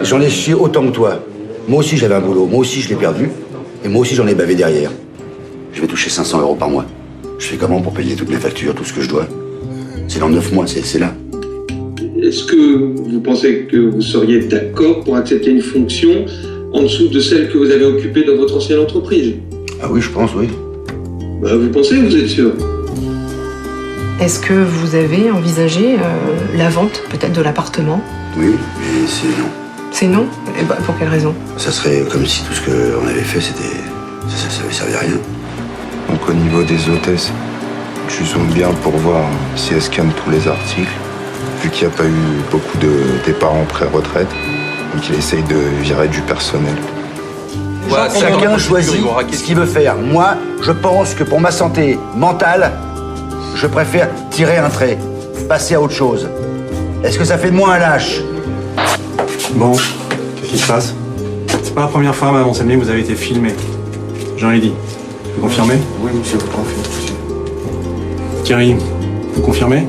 J'en ai chié autant que toi. Moi aussi, j'avais un boulot. Moi aussi, je l'ai perdu. Et moi aussi, j'en ai bavé derrière. Je vais toucher 500 € par mois. Je fais comment pour payer toutes mes factures, tout ce que je dois? C'est dans 9 mois, c'est là. Est-ce que vous pensez que vous seriez d'accord pour accepter une fonction en dessous de celle que vous avez occupée dans votre ancienne entreprise? Ah oui, je pense, oui. Bah, vous pensez, vous êtes sûr? Est-ce que vous avez envisagé la vente peut-être de l'appartement? Oui, mais c'est non. C'est non? Et bah, pour quelle raison? Ça serait comme si tout ce qu'on avait fait, c'était... ça avait servi à rien. Donc au niveau des hôtesses, tu zoomes bien pour voir si elles scannent tous les articles, vu qu'il n'y a pas eu beaucoup de départs en pré-retraite. Donc il essaye de virer du personnel. Chacun choisit ce qu'il veut faire. Moi, je pense que pour ma santé mentale, je préfère tirer un trait, passer à autre chose. Est-ce que ça fait de moi un lâche? Bon, qu'est-ce qui se passe? C'est pas la première fois, madame Anselmi, que vous avez été filmé. J'en ai dit. Vous confirmez? Oui, monsieur, vous confirmez. Thierry, vous confirmez?